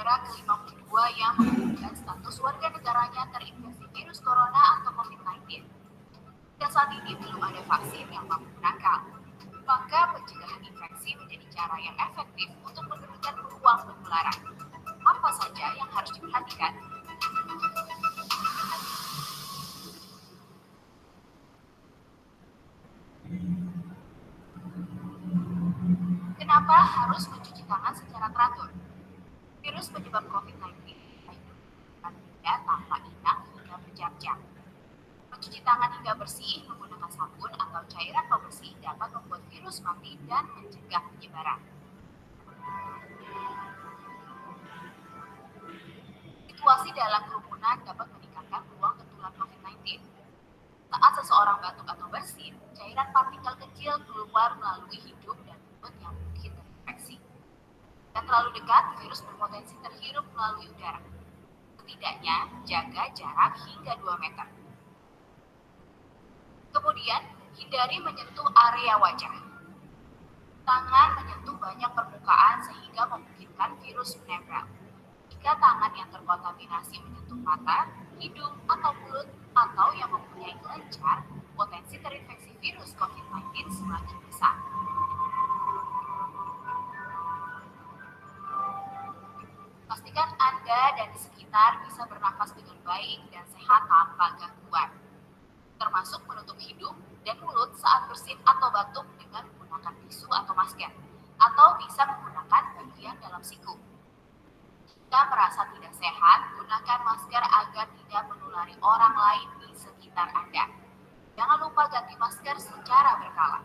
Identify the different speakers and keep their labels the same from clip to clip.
Speaker 1: negara ke-52 yang mengumumkan status warga negaranya terinfeksi virus corona atau COVID-19. Hingga saat ini belum ada vaksin yang mampu menangkal. Maka pencegahan infeksi menjadi cara yang efektif untuk menurunkan peluang penularan. Apa saja yang harus diperhatikan? Kenapa harus mencuci tangan secara teratur? Virus penyebab COVID-19 tidak tanpa inang hingga berjam-jam. Mencuci tangan hingga bersih menggunakan sabun atau cairan pembersih dapat membuat virus mati dan mencegah penyebaran. Situasi dalam kerumunan dapat meningkatkan peluang tertular COVID-19. Saat seseorang batuk atau bersin, cairan partikel kecil keluar melalui hidung dan mulut yang mungkin terinfeksi. Jika terlalu dekat, virus berpotensi terhirup melalui udara. Setidaknya, jaga jarak hingga 2 meter. Kemudian, hindari menyentuh area wajah. Tangan menyentuh banyak permukaan sehingga memungkinkan virus menempel. Jika tangan yang terkontaminasi menyentuh mata, hidung, atau mulut, atau yang mempunyai kelenjar, potensi terinfeksi virus COVID-19 semakin besar. Pastikan Anda dan di sekitar bisa bernafas dengan baik dan sehat tanpa gangguan, termasuk menutup hidung dan mulut saat bersin atau batuk dengan menggunakan tisu atau masker, atau bisa menggunakan bagian dalam siku. Jika merasa tidak sehat, gunakan masker agar tidak menulari orang lain di sekitar Anda. Jangan lupa ganti masker secara berkala.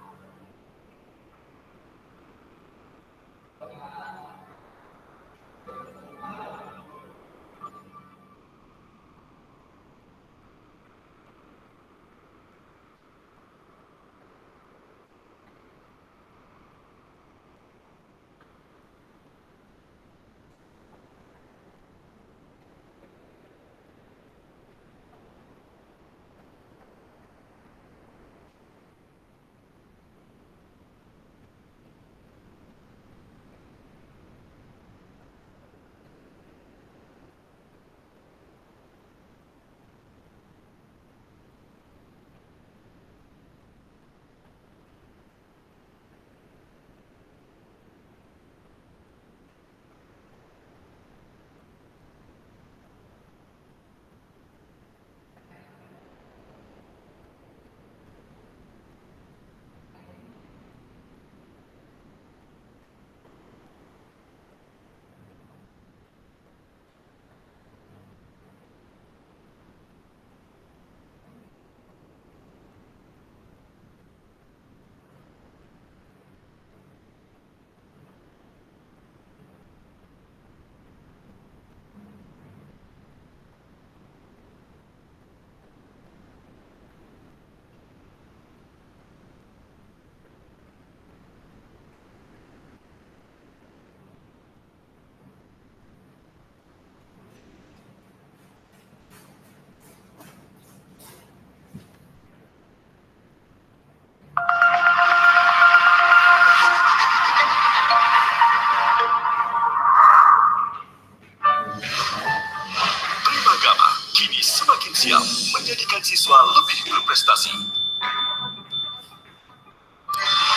Speaker 2: siap menjadikan siswa lebih berprestasi.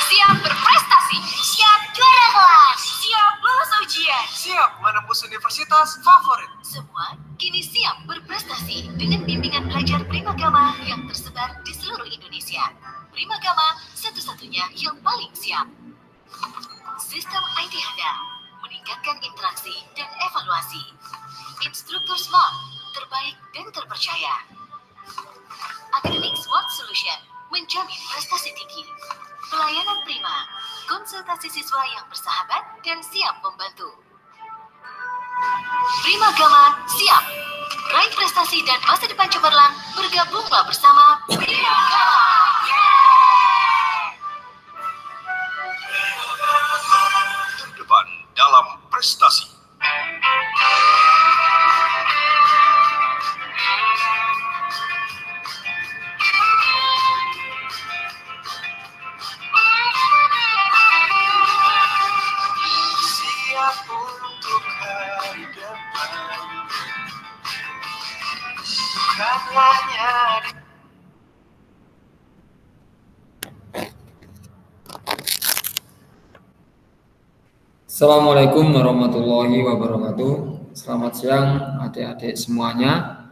Speaker 1: Siap berprestasi, siap juara kelas, siap lulus ujian,
Speaker 2: Siap menembus universitas favorit.
Speaker 1: semua kini siap berprestasi dengan bimbingan belajar Primagama yang tersebar di seluruh Indonesia. Primagama satu-satunya yang paling siap. Sistem IT handal, meningkatkan interaksi dan evaluasi. Instruktur smart, terbaik dan terpercaya. Academic Smart Solution, menjamin prestasi tinggi. Pelayanan prima, konsultasi siswa yang bersahabat dan siap membantu. Primagama siap. Raih prestasi dan masa depan cemerlang, bergabunglah bersama Primagama.
Speaker 2: Terdepan dalam prestasi. Siap untuk hari depan.
Speaker 3: Assalamualaikum warahmatullahi wabarakatuh. Selamat siang adik-adik semuanya.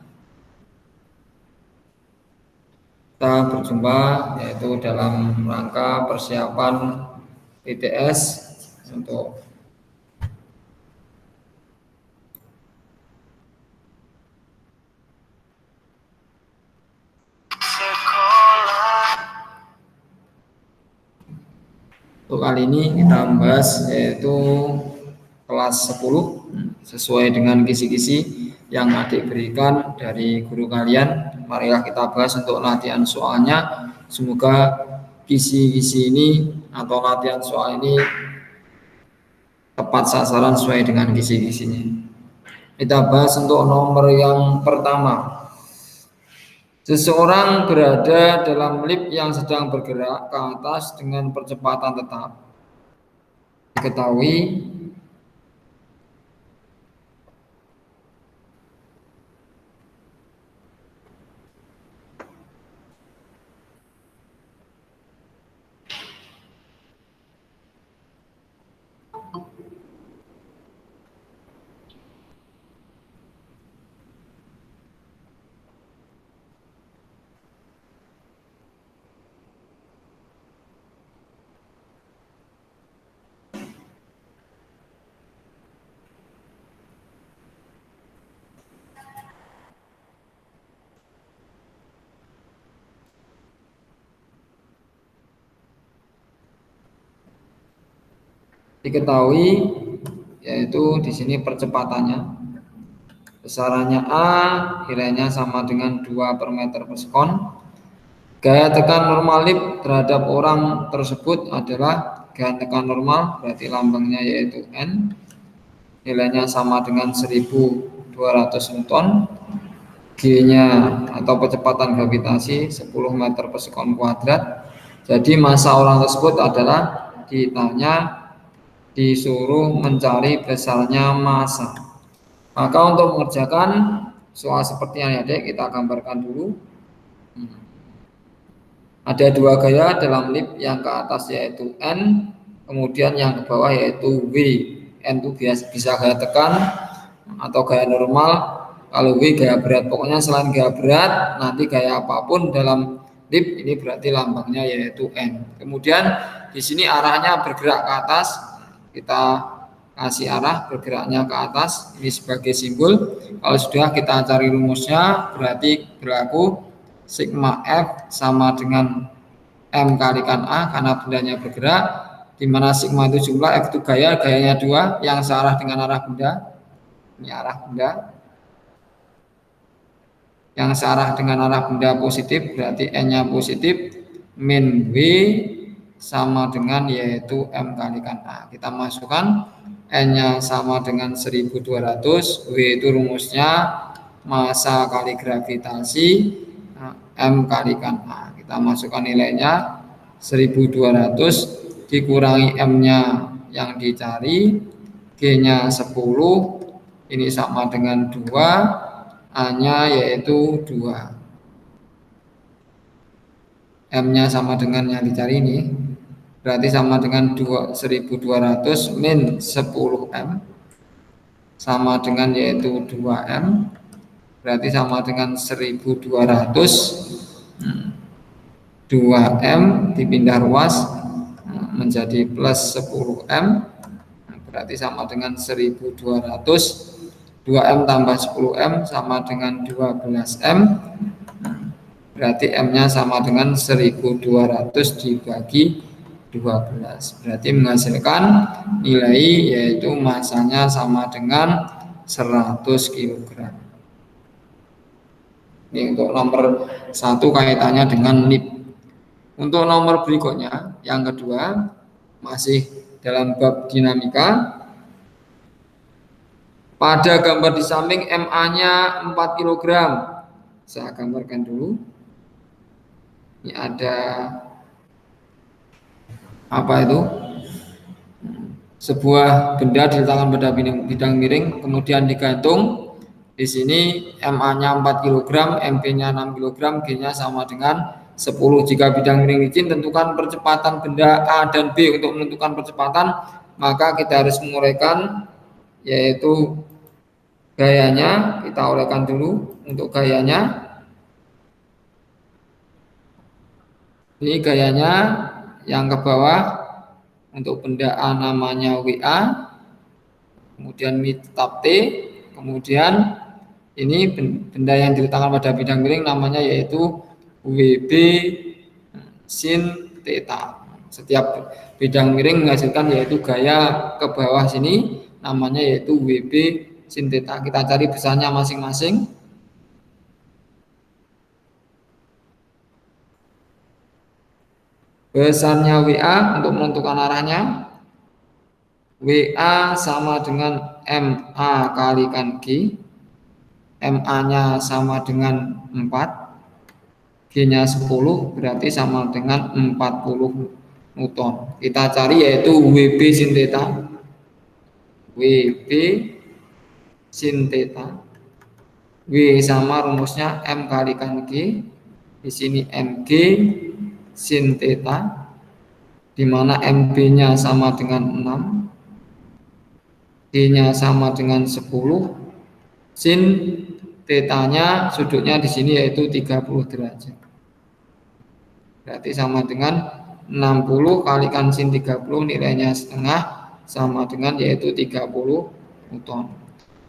Speaker 3: Kita berjumpa yaitu dalam rangka persiapan PTS untuk kali ini kita membahas yaitu kelas 10 sesuai dengan kisi-kisi yang adik berikan dari guru kalian. Marilah kita bahas untuk latihan soalnya. Semoga kisi-kisi ini atau latihan soal ini tepat sasaran sesuai dengan kisi-kisinya. Kita bahas untuk nomor yang pertama. Seseorang berada dalam lift yang sedang bergerak ke atas dengan percepatan tetap. Diketahui yaitu di sini percepatannya besarannya A, nilainya sama dengan 2 per meter per sekon. Gaya tekan normal lift terhadap orang tersebut adalah gaya tekan normal, berarti lambangnya yaitu N, nilainya sama dengan 1200 Newton. G-nya atau kecepatan gravitasi 10 meter per sekon kuadrat. Jadi massa orang tersebut adalah disuruh mencari besarnya massa. Maka untuk mengerjakan soal seperti ini adik, kita gambarkan dulu. Ada 2 gaya dalam lift, yang ke atas yaitu N, kemudian yang ke bawah yaitu W. N itu bisa gaya tekan atau gaya normal, kalau W gaya berat. Pokoknya selain gaya berat, nanti gaya apapun dalam lift ini berarti lambangnya yaitu N. Kemudian di sini arahnya bergerak ke atas, kita kasih arah bergeraknya ke atas ini sebagai simbol. Kalau sudah kita cari rumusnya, berarti berlaku sigma F sama dengan M kalikan A karena bendanya bergerak, di mana sigma itu jumlah, F itu gaya, gayanya 2 yang searah dengan arah benda. Ini arah benda. Yang searah dengan arah benda positif, berarti N-nya positif, min W sama dengan yaitu M kalikan A. Kita masukkan N-nya sama dengan 1200, W itu rumusnya massa kali gravitasi, M kalikan A. Kita masukkan nilainya 1200 dikurangi M-nya yang dicari, G-nya 10, ini sama dengan 2, A-nya yaitu 2. M-nya sama dengan yang dicari ini, berarti sama dengan 1200 min 10M, sama dengan yaitu 2M, berarti sama dengan 1200, 2M dipindah ruas menjadi plus 10M, berarti sama dengan 1200, 2M tambah 10M sama dengan 12M, berarti M-nya sama dengan 1200 dibagi 12, berarti menghasilkan nilai yaitu massanya sama dengan 100 kg. Ini untuk nomor 1 kaitannya dengan lift. Untuk nomor berikutnya, yang kedua, masih dalam bab dinamika. Pada gambar di samping MA-nya 4 kg. Saya gambarkan dulu. Ini ada apa itu? Sebuah benda diletakkan pada bidang miring, kemudian digantung. Di sini MA-nya 4 kg, MP-nya 6 kg, G-nya sama dengan 10. Jika bidang miring licin, tentukan percepatan benda A dan B. Untuk menentukan percepatan, maka kita harus menguraikan yaitu gayanya. Kita uraikan dulu untuk gayanya. Ini gayanya yang ke bawah untuk benda A namanya WA, kemudian tetap T, kemudian ini benda yang diletakkan pada bidang miring namanya yaitu WB sin theta. Setiap bidang miring menghasilkan yaitu gaya ke bawah sini namanya yaitu WB sin theta. Kita cari besarnya masing-masing. Besarnya WA untuk menentukan arahnya, WA sama dengan MA kalikan G, MA-nya sama dengan 4, G-nya 10, berarti sama dengan 40 Newton. Kita cari yaitu WB sin theta, WB sin theta, W sama rumusnya M kalikan G, di sini MG sin theta, di mana MB-nya sama dengan 6, G-nya sama dengan 10, sin theta-nya sudutnya di sini yaitu 30 derajat. Berarti sama dengan 60 kalikan sin 30 nilainya setengah sama dengan yaitu 30 Newton.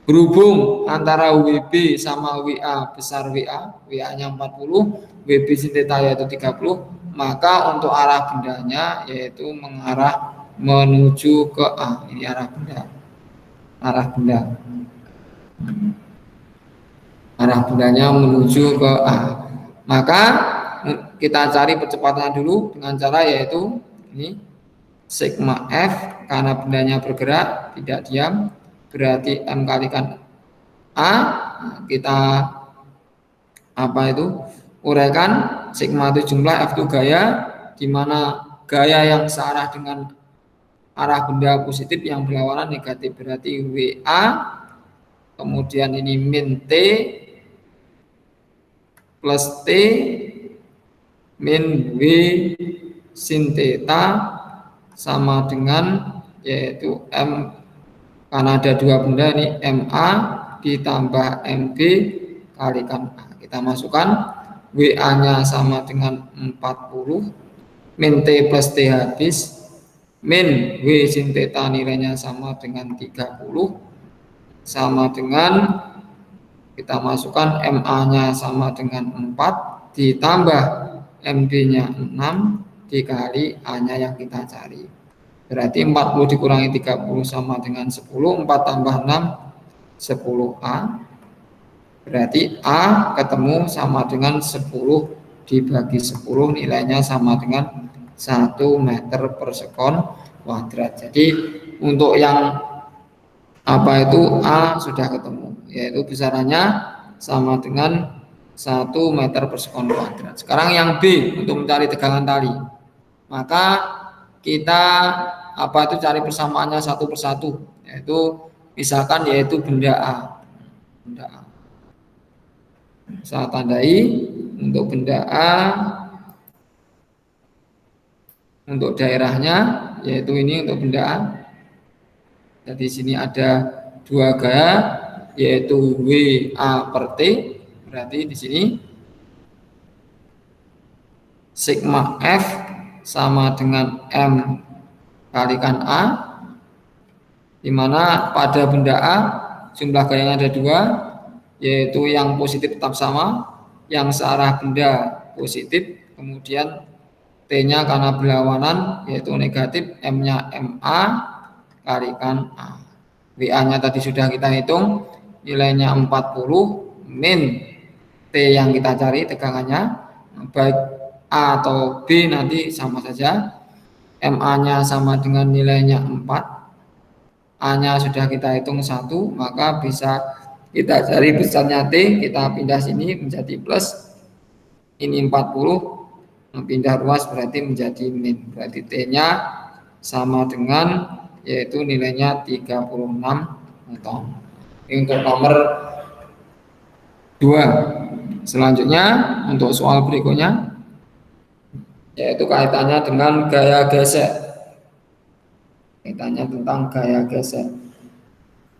Speaker 3: Berhubung antara WB sama WA besar WA, WA-nya 40, WB sin theta yaitu 30, maka untuk arah bendanya yaitu mengarah menuju ke A. Ini arah benda. Arah benda. Arah bendanya menuju ke A. Maka kita cari percepatannya dulu dengan cara yaitu ini sigma F, karena bendanya bergerak tidak diam, berarti M kalikan A. Kita uraikan, sigma itu jumlah, F itu gaya, di mana gaya yang searah dengan arah benda positif yang berlawanan negatif, berarti WA, kemudian ini min T plus T min W sin theta sama dengan yaitu M, karena ada dua benda ini MA ditambah MB kalikan A. Kita masukkan WA-nya sama dengan 40, min T plus T habis, min W sin theta nilainya sama dengan 30, sama dengan kita masukkan MA-nya sama dengan 4 ditambah MB-nya 6 dikali A-nya yang kita cari. Berarti 40 dikurangi 30 sama dengan 10, 4 tambah 6, 10A. Berarti A ketemu sama dengan 10 dibagi 10, nilainya sama dengan 1 meter per sekon kuadrat. Jadi untuk yang A sudah ketemu, yaitu besarannya sama dengan 1 meter per sekon kuadrat. Sekarang yang B untuk mencari tegangan tali, maka kita cari persamaannya satu persatu, yaitu misalkan yaitu benda A. Saya tandai untuk benda A, untuk daerahnya yaitu ini untuk benda A. Jadi sini ada dua gaya yaitu WA per T, berarti di sini sigma F sama dengan M kalikan A, di mana pada benda A jumlah gayanya ada dua, yaitu yang positif tetap sama, yang searah benda positif, kemudian T-nya karena berlawanan yaitu negatif, M-nya MA kalikan A. WA-nya tadi sudah kita hitung, nilainya 40 min T yang kita cari tegangannya, baik A atau B nanti sama saja. MA-nya sama dengan nilainya 4, A-nya sudah kita hitung 1, maka bisa kita cari besarnya T, kita pindah sini menjadi plus, ini 40, pindah ruas berarti menjadi min, berarti T-nya sama dengan yaitu nilainya 36 Newton. Ini untuk nomor 2. Selanjutnya untuk soal berikutnya yaitu kaitannya dengan gaya gesek. Kaitannya tentang gaya gesek.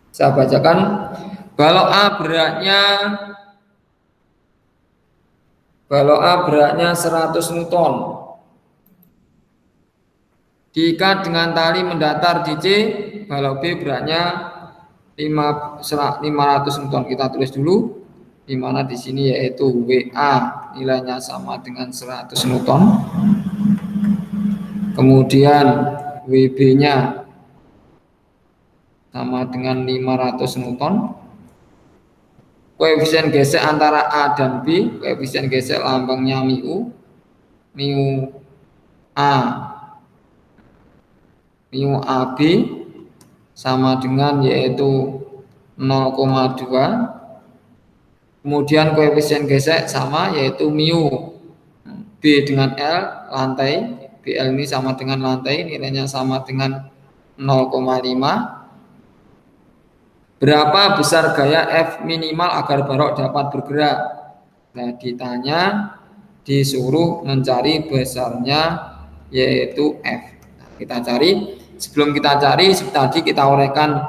Speaker 3: Saya bacakan. Balok A beratnya 100 Newton. Diikat dengan tali mendatar di C, balok B beratnya 500 Newton. Kita tulis dulu, di mana di sini yaitu WA nilainya sama dengan 100 Newton. Kemudian WB-nya sama dengan 500 Newton. Koefisien gesek antara A dan B, koefisien gesek lambangnya mu A, mu AB sama dengan yaitu 0,2. Kemudian koefisien gesek sama yaitu mu B dengan L, lantai, BL ini sama dengan lantai, nilainya sama dengan 0,5. Berapa besar gaya F minimal agar balok dapat bergerak? Nah, disuruh mencari besarnya yaitu F. Nah, kita cari. Sebelum kita cari, tadi kita uraikan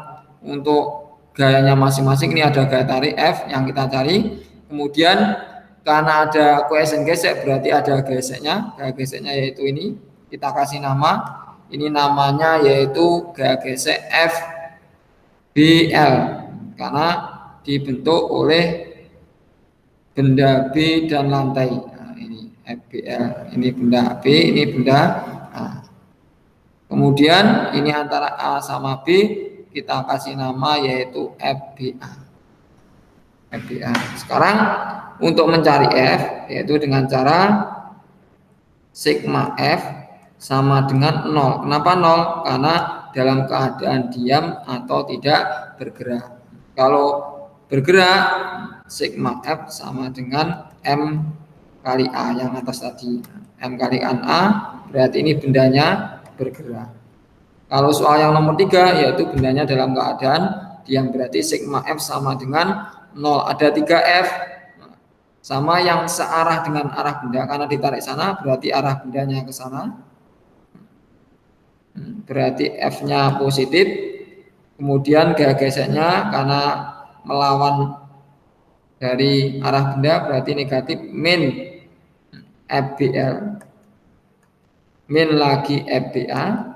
Speaker 3: untuk gayanya masing-masing. Ini ada gaya tarik F yang kita cari. Kemudian karena ada koefisien gesek berarti ada geseknya. Gaya geseknya yaitu ini. Kita kasih nama. Ini namanya yaitu gaya gesek F BL karena dibentuk oleh benda B dan lantai. Nah, ini FBL, ini benda B, ini benda A. Kemudian ini antara A sama B kita kasih nama yaitu FBA. FBA. Sekarang untuk mencari F yaitu dengan cara sigma F sama dengan 0. Kenapa 0? Karena dalam keadaan diam atau tidak bergerak. Kalau bergerak, sigma F sama dengan M kali A yang atas tadi. M kali A berarti ini bendanya bergerak. Kalau soal yang nomor 3 yaitu bendanya dalam keadaan diam, berarti sigma F sama dengan 0. Ada 3 F sama yang searah dengan arah benda, karena ditarik sana berarti arah bendanya ke sana. Berarti F-nya positif. Kemudian gaya geseknya karena melawan dari arah benda berarti negatif, min FBL min lagi FBA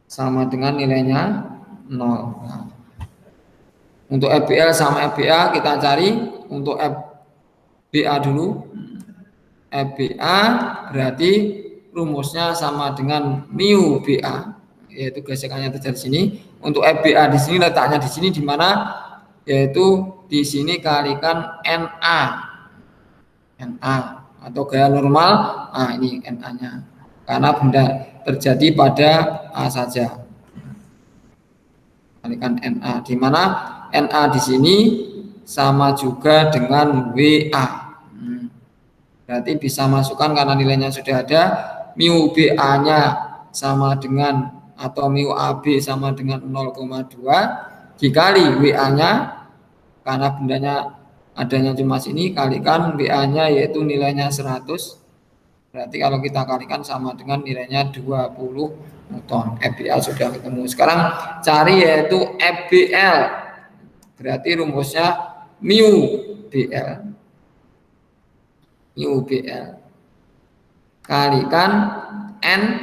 Speaker 3: sama dengan nilainya 0. Nah, untuk FBL sama FBA kita cari. Untuk FBA dulu. FBA berarti rumusnya sama dengan mu BA, yaitu gesekannya terjadi di sini. Untuk FBA di sini letaknya di sini, di mana yaitu di sini kalikan NA atau gaya normal. Nah, ini NA-nya karena benda terjadi pada A saja, kalikan NA, di mana NA di sini sama juga dengan WA. Berarti bisa masukkan karena nilainya sudah ada. Mu BA-nya sama dengan atau mu AB sama dengan 0,2 dikali WA-nya karena bendanya adanya cuma sini, kalikan WA-nya yaitu nilainya 100. Berarti kalau kita kalikan sama dengan nilainya 20 Newton. FBL sudah ketemu. Sekarang cari yaitu FBL. Berarti rumusnya mu BL. Mu BL kalikan N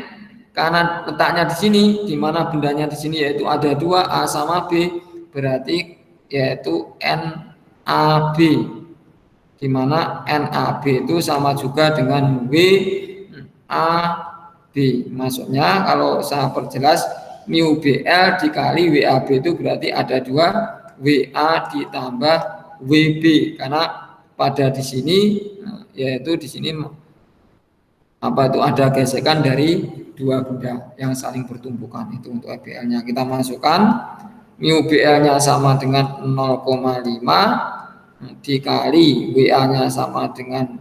Speaker 3: karena letaknya di sini, di mana bendanya di sini yaitu ada 2 A sama B, berarti yaitu NAB, di mana NAB itu sama juga dengan WAB. Maksudnya kalau saya perjelas, mu BL dikali WAB itu berarti ada 2 WA ditambah WB, karena pada di sini yaitu di sini apa itu ada gesekan dari 2 benda yang saling bertumpukan. Itu untuk FBL-nya kita masukkan. Mu BL-nya sama dengan 0,5 dikali WA-nya sama dengan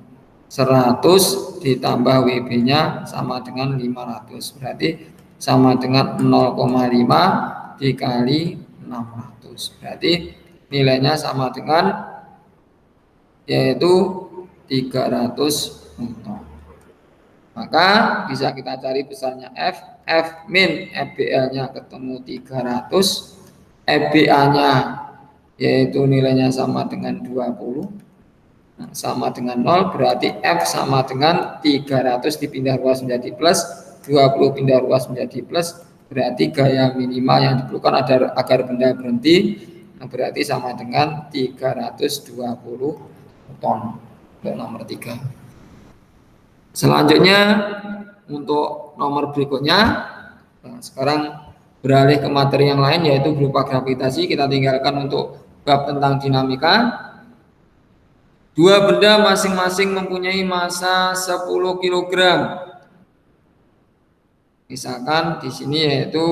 Speaker 3: 100 ditambah WB-nya sama dengan 500, berarti sama dengan 0,5 dikali 600, berarti nilainya sama dengan yaitu 300 Newton. Maka bisa kita cari besarnya F, F min FBL-nya ketemu 300, FBA-nya yaitu nilainya sama dengan 20, sama dengan 0, berarti F sama dengan 300 dipindah ruas menjadi plus, 20 pindah ruas menjadi plus, berarti gaya minimal yang diperlukan agar benda berhenti, berarti sama dengan 320 ton. Untuk nomor 3. Selanjutnya untuk nomor berikutnya, sekarang beralih ke materi yang lain yaitu berupa gravitasi. Kita tinggalkan untuk bab tentang dinamika. Dua benda masing-masing mempunyai massa 10 kg. Misalkan di sini yaitu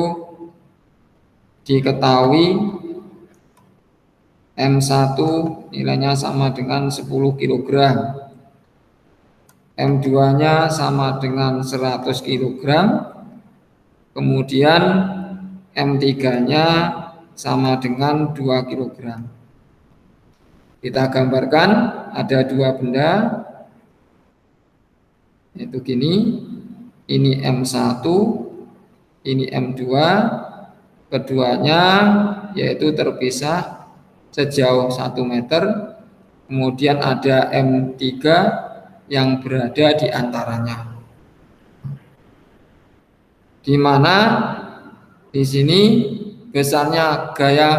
Speaker 3: diketahui M1 nilainya sama dengan 10 kg. M2-nya sama dengan 100 kg. Kemudian M3-nya sama dengan 2 kg. Kita gambarkan ada dua benda, yaitu gini, ini M1, ini M2, keduanya yaitu terpisah sejauh 1 meter, kemudian ada M3 yang berada di antaranya. Di mana di sini besarnya gaya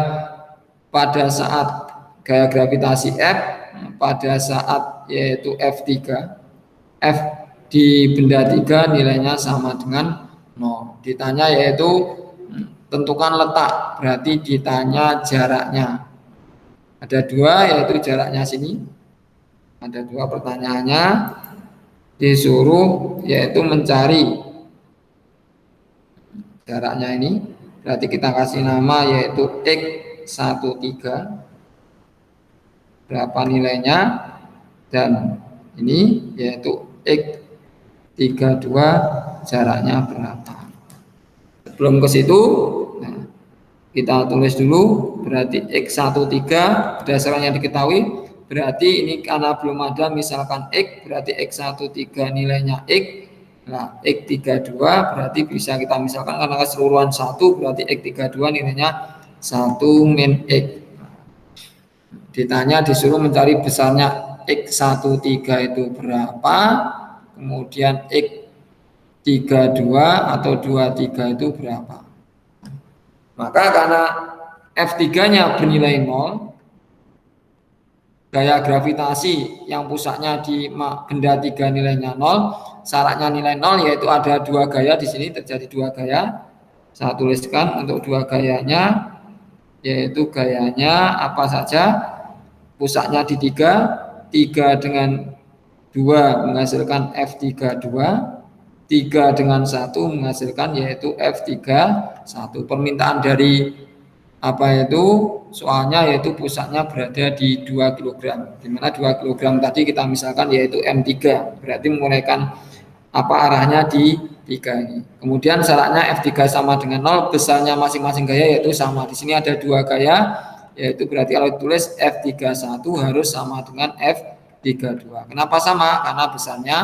Speaker 3: pada saat gaya gravitasi F pada saat yaitu F3. F di benda 3 nilainya sama dengan 0. Ditanya yaitu tentukan letak, berarti ditanya jaraknya. Ada dua yaitu jaraknya sini. Ada dua pertanyaannya, disuruh yaitu mencari jaraknya ini, berarti kita kasih nama yaitu X13, berapa nilainya, dan ini yaitu X32 jaraknya berapa. Sebelum ke situ, kita tulis dulu, berarti X13 berdasarkan yang diketahui, berarti ini karena belum ada misalkan X, berarti X13 nilainya X. Nah, X32 berarti bisa kita misalkan karena keseluruhan 1, berarti X32 nilainya 1 min X. Ditanya disuruh mencari besarnya X13 itu berapa, kemudian X32 atau 23 itu berapa. Maka karena F3-nya bernilai 0, gaya gravitasi yang pusatnya di benda 3 nilainya 0, syaratnya nilai 0 yaitu ada dua gaya di sini, terjadi dua gaya. Saya tuliskan untuk dua gayanya, yaitu gayanya apa saja, pusatnya di 3, 3 dengan 2 menghasilkan F32, 3 dengan 1 menghasilkan yaitu F31. Permintaan dari apa itu soalnya yaitu pusatnya berada di 2 kg, dimana 2 kg tadi kita misalkan yaitu M3, berarti menggunakan apa arahnya di 3 ini. Kemudian syaratnya F3 sama dengan 0, besarnya masing-masing gaya yaitu sama. Di sini ada dua gaya, yaitu berarti kalau ditulis F31 harus sama dengan F32. Kenapa sama? Karena besarnya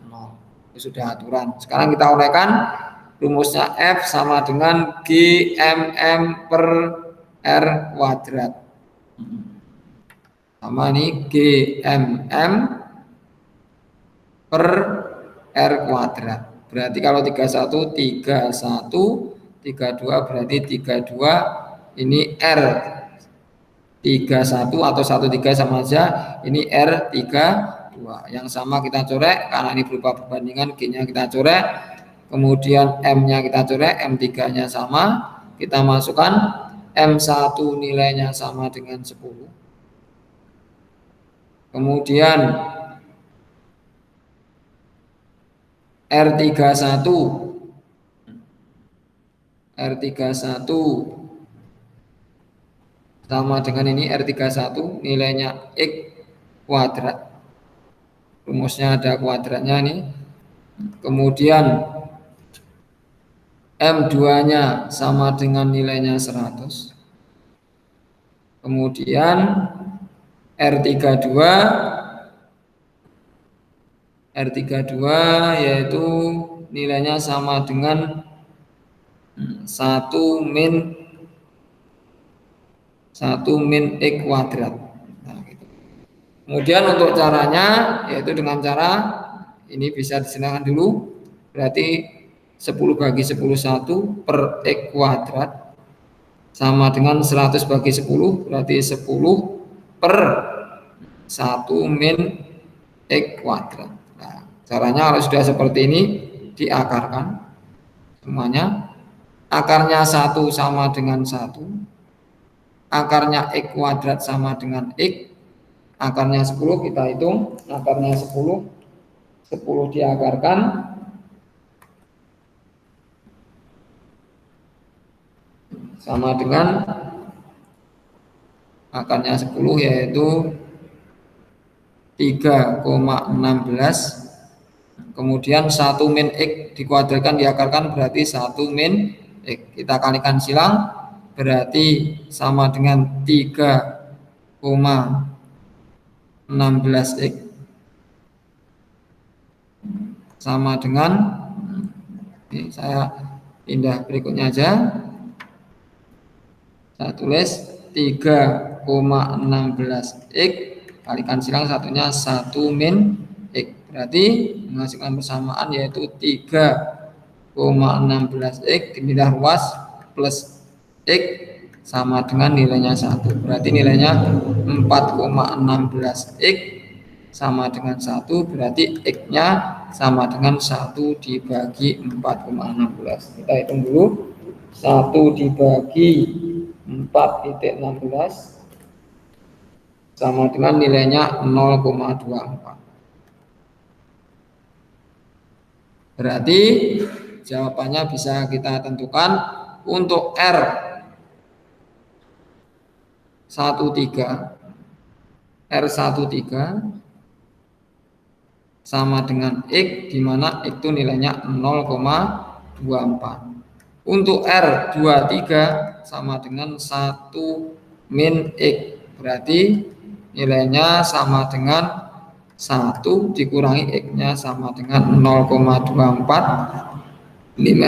Speaker 3: 0. Itu sudah aturan. Sekarang kita uraikan. Rumusnya F sama dengan GMM per R kuadrat. Sama ini GMM per R kuadrat. Berarti kalau 31, 31, 32 berarti 32, ini R 31 atau 13 sama aja, ini R32. Yang sama kita corek, karena ini berupa perbandingan, G-nya kita corek. Kemudian M-nya kita coret, M3-nya sama, kita masukkan M1 nilainya sama dengan 10. Kemudian R31 sama dengan ini R31 nilainya X kuadrat. Rumusnya ada kuadratnya nih. Kemudian M2-nya sama dengan nilainya 100. Kemudian R32 R32 yaitu nilainya sama dengan 1 min X kuadrat. Nah, gitu. Kemudian untuk caranya yaitu dengan cara ini bisa disenangkan dulu, berarti 10 bagi 10 1 per X kuadrat sama dengan 100 bagi 10, berarti 10 per 1 min X kuadrat. Nah, caranya kalau sudah seperti ini diakarkan semuanya. Akarnya 1 sama dengan 1, akarnya X kuadrat sama dengan X, akarnya 10 kita hitung, akarnya 10 diakarkan sama dengan akarnya 10 yaitu 3,16, kemudian 1 min X dikuadratkan diakarkan berarti 1 min X, kita kalikan silang berarti sama dengan 3,16 X sama dengan, ini saya pindah berikutnya aja, saya tulis 3,16 X kalikan silang satunya 1 min X, berarti menghasilkan persamaan yaitu 3,16 X dipindah ruas plus X sama dengan nilainya 1, berarti nilainya 4,16 X sama dengan 1, berarti X-nya sama dengan 1 dibagi 4,16. Kita hitung dulu, 1 dibagi 4,16 sama dengan nilainya 0,24. Berarti jawabannya bisa kita tentukan untuk R13 sama dengan X, di mana X itu nilainya 0,24. Untuk R23 sama dengan 1 min X, berarti nilainya sama dengan 1 dikurangi X-nya sama dengan 0,24 mm,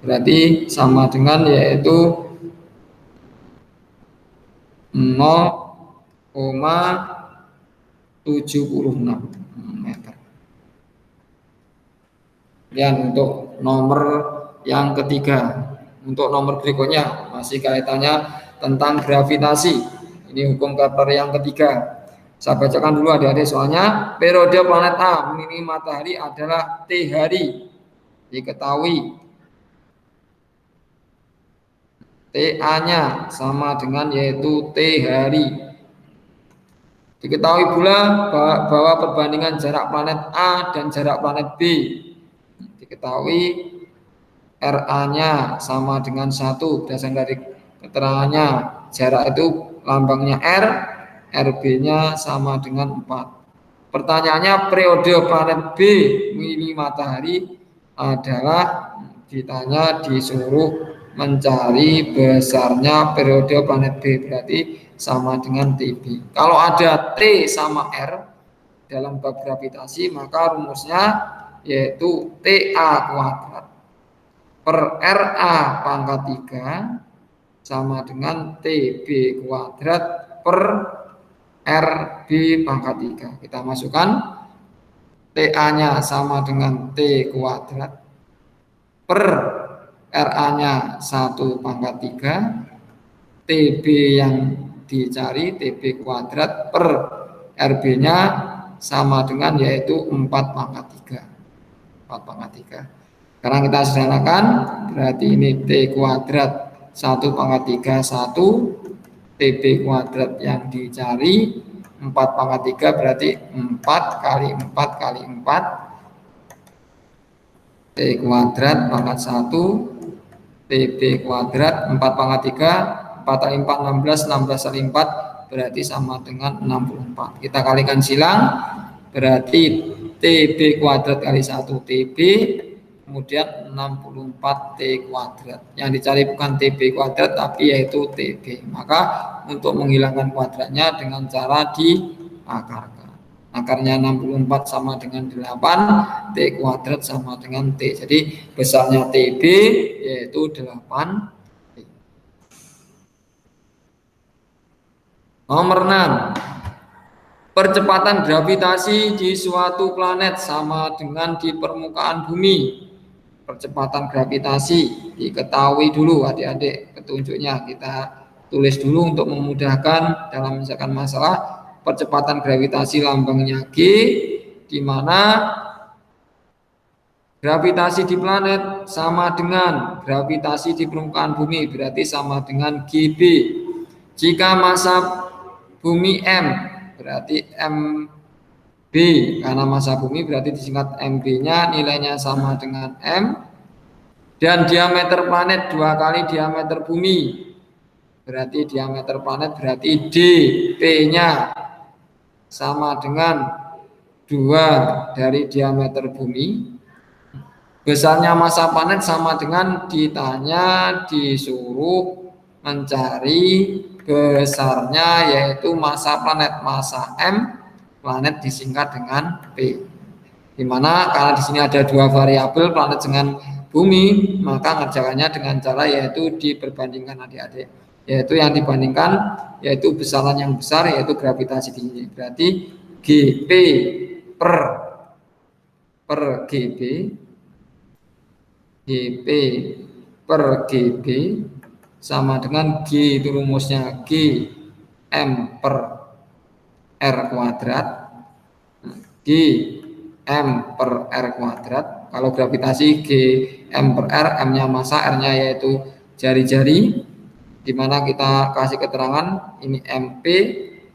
Speaker 3: berarti sama dengan yaitu 0,76 meter. Dan untuk nomor yang ketiga, untuk nomor berikutnya masih kaitannya tentang gravitasi. Ini hukum Kepler yang ketiga. Saya bacakan dulu adik-adik soalnya. Periode planet A mengelilingi matahari adalah T hari. Diketahui TA-nya sama dengan yaitu T hari. Diketahui pula bahwa perbandingan jarak planet A dan jarak planet B. Diketahui RA-nya sama dengan 1 berdasarkan dari keterangannya. Jarak itu lambangnya R, RB-nya sama dengan 4. Pertanyaannya, periode planet B mengelilingi matahari adalah ditanya disuruh mencari besarnya periode planet B, berarti sama dengan TB. Kalau ada T sama R dalam bab gravitasi, maka rumusnya yaitu TA kuadrat per RA pangkat 3 sama dengan TB kuadrat per RB pangkat 3. Kita masukkan TA-nya sama dengan T kuadrat per RA-nya 1 pangkat 3, TB yang dicari TB kuadrat per RB-nya sama dengan yaitu 4 pangkat 3. 4 pangkat 3. Sekarang kita sederhanakan, berarti ini T kuadrat 1 pangkat 3 1, TB kuadrat yang dicari 4 pangkat 3 berarti 4 kali 4 kali 4 T kuadrat pangkat 1 TB kuadrat 4 pangkat 3, 4 kali 4 16, 16 kali 4 berarti sama dengan 64. Kita kalikan silang, berarti TB kuadrat kali 1 TB, kemudian 64 T kuadrat. Yang dicari bukan TB kuadrat tapi yaitu TB. Maka untuk menghilangkan kuadratnya dengan cara diakarkan. Akarnya 64 sama dengan 8, T kuadrat sama dengan T. Jadi besarnya TB yaitu 8. Nomor 6. Percepatan gravitasi di suatu planet sama dengan di permukaan bumi. Percepatan gravitasi diketahui dulu adik-adik, petunjuknya kita tulis dulu untuk memudahkan dalam misalkan masalah. Percepatan gravitasi lambangnya G, di mana gravitasi di planet sama dengan gravitasi di permukaan bumi, berarti sama dengan GB. Jika masa bumi M, berarti MB, karena masa bumi berarti disingkat MB-nya, nilainya sama dengan M. Dan diameter planet 2 kali diameter bumi, berarti diameter planet berarti D, P-nya sama dengan 2 dari diameter bumi. Besarnya masa planet sama dengan disuruh mencari besarnya, yaitu masa planet. Masa M, planet disingkat dengan P. Dimana karena di sini ada 2 variabel planet dengan bumi, maka ngerjakannya dengan cara yaitu diperbandingkan adik-adik. Yaitu yang dibandingkan yaitu besaran yang besar yaitu gravitasi di sini. Berarti GP per GB, GP per GB sama dengan G, itu rumusnya G M per R kuadrat, G M per R kuadrat. Kalau gravitasi G M per R, M-nya masa, R-nya yaitu jari-jari, di mana kita kasih keterangan ini MP,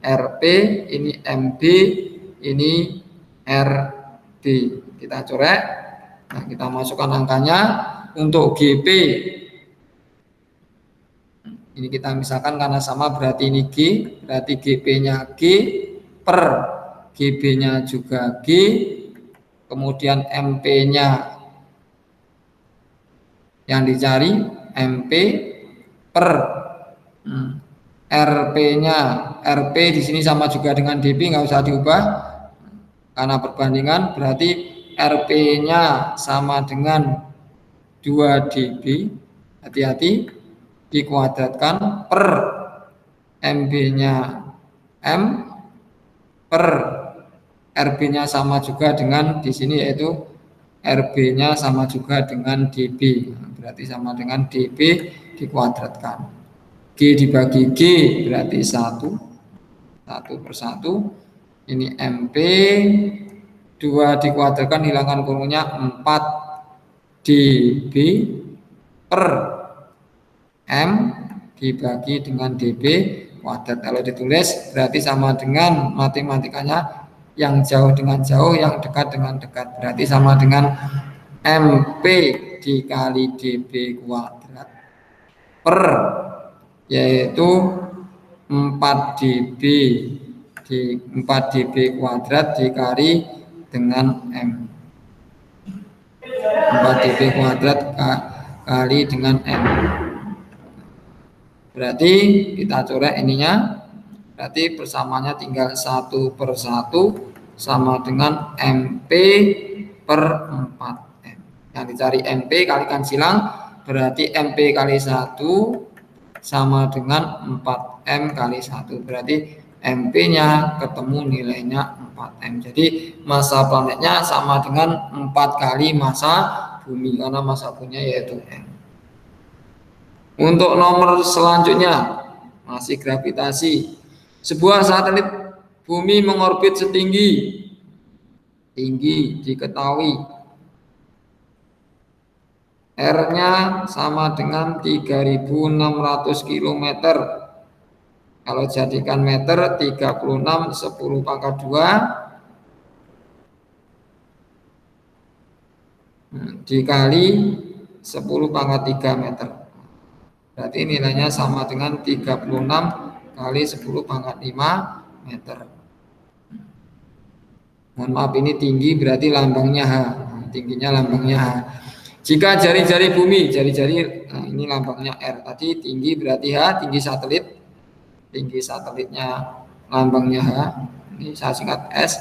Speaker 3: RP, ini MB, ini RB. Kita coret. Nah, kita masukkan angkanya. Untuk GP ini kita misalkan karena sama berarti ini G, berarti GP-nya G per GB-nya juga G, kemudian MP-nya yang dicari MP per RP-nya, RP di sini sama juga dengan DP, nggak usah diubah karena perbandingan, berarti RP-nya sama dengan 2 dB, hati-hati, dikuadratkan per MB-nya M per RB-nya sama juga dengan di sini yaitu RB-nya sama juga dengan dB, berarti sama dengan dB dikuadratkan. G dibagi G berarti 1 per 1. Ini MP, 2 dikuadratkan hilangkan kurungnya 4 dB per M dibagi dengan dB kuadrat. Kalau ditulis berarti sama dengan matematikanya yang jauh dengan jauh, yang dekat dengan dekat, berarti sama dengan MP dikali dB kuadrat per yaitu 4 dB di 4 dB kuadrat dikali dengan M, 4 dB kuadrat kali dengan M. Berarti kita coret ininya, berarti persamaannya tinggal 1 per 1 sama dengan MP per 4M. Yang dicari MP kalikan silang, berarti MP kali 1 sama dengan 4M kali 1. Berarti MP-nya ketemu nilainya 4M. Jadi masa planetnya sama dengan 4 kali masa bumi, karena masa buminya yaitu M. Untuk nomor selanjutnya masih gravitasi. Sebuah satelit bumi mengorbit tinggi diketahui R-nya sama dengan 3.600 km. Kalau jadikan meter 36 10 pangkat 2 dikali 10 pangkat 3 meter. Berarti nilainya sama dengan 36 kali 10 pangkat 5 meter. Mohon maaf, ini tinggi berarti lambangnya H. Tingginya lambangnya H. Jika jari-jari bumi, nah ini lambangnya R. Tadi tinggi berarti H, tinggi satelit. Tinggi satelitnya lambangnya H. Ini saya singkat S.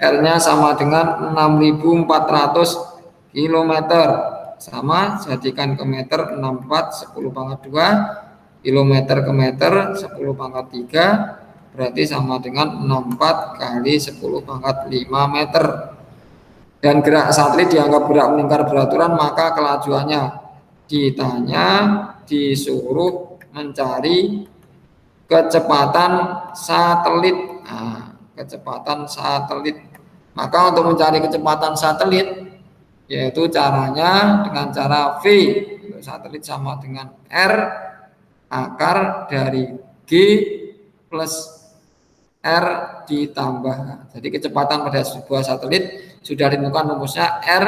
Speaker 3: R-nya sama dengan 6.400 km. Sama, jadikan ke meter 64 10 pangkat 2, kilometer ke meter 10 pangkat 3, berarti sama dengan 64 kali 10 pangkat 5 meter. Dan gerak satelit dianggap gerak melingkar beraturan, maka kelajuannya ditanya, disuruh mencari kecepatan satelit. Nah, kecepatan satelit. Maka untuk mencari kecepatan satelit, yaitu caranya dengan cara V. Satelit sama dengan R akar dari G plus R ditambah. Jadi kecepatan pada sebuah satelit sudah ditemukan rumusnya R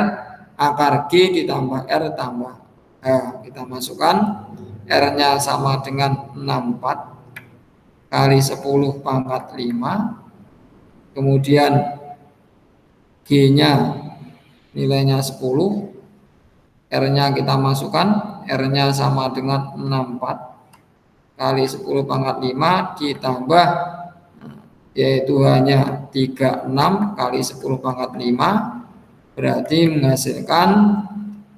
Speaker 3: akar G ditambah R tambah H. Kita masukkan R-nya sama dengan 64 kali 10 pangkat 5. Kemudian G-nya nilainya 10, R-nya kita masukkan, R-nya sama dengan 64 kali 10 pangkat 5 ditambah, yaitu hanya 36 kali 10 pangkat 5, berarti menghasilkan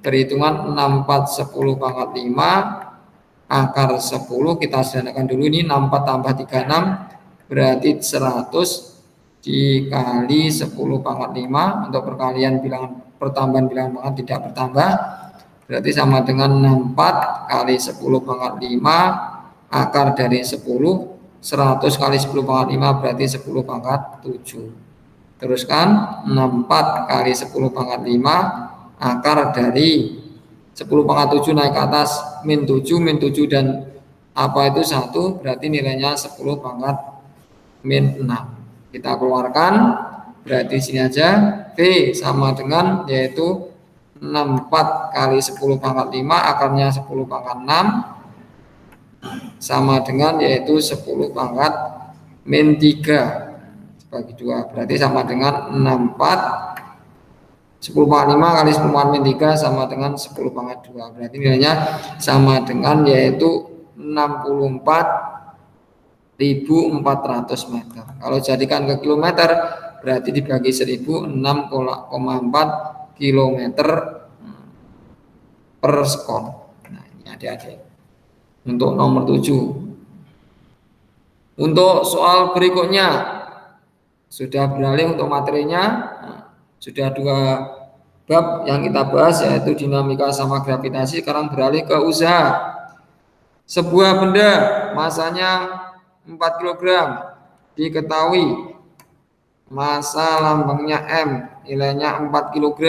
Speaker 3: perhitungan 64 10 pangkat 5 akar 10. Kita sederhanakan dulu, ini 64 tambah 36 berarti 100 dikali 10 pangkat 5. Untuk perkalian bilangan, pertambahan bilangan pangkat tidak bertambah, berarti sama dengan 64 kali 10 pangkat 5 akar dari 10. 100 kali 10 pangkat 5 berarti 10 pangkat 7. Teruskan 64 kali 10 pangkat 5 akar dari 10 pangkat 7 naik ke atas min 7 dan apa itu 1, berarti nilainya 10 pangkat min 6. Kita keluarkan, berarti sini aja V sama dengan yaitu 64 kali 10 pangkat 5 akarnya 10 pangkat 6 sama dengan yaitu 10 pangkat min 3 bagi 2, berarti sama dengan 64 10 pangkat 5 kali 10 pangkat min 3 sama dengan 10 pangkat 2, berarti nilainya sama dengan yaitu 64.400 meter. Kalau jadikan ke kilometer, berarti dibagi 1000 6,4 kilometer per sekon. Nah, ini adik-adik untuk nomor 7. Untuk soal berikutnya sudah beralih untuk materinya. Nah, sudah 2 bab yang kita bahas, yaitu dinamika sama gravitasi. Sekarang beralih ke usaha. Sebuah benda masanya 4 kg, diketahui masa lambangnya M, nilainya 4 kg,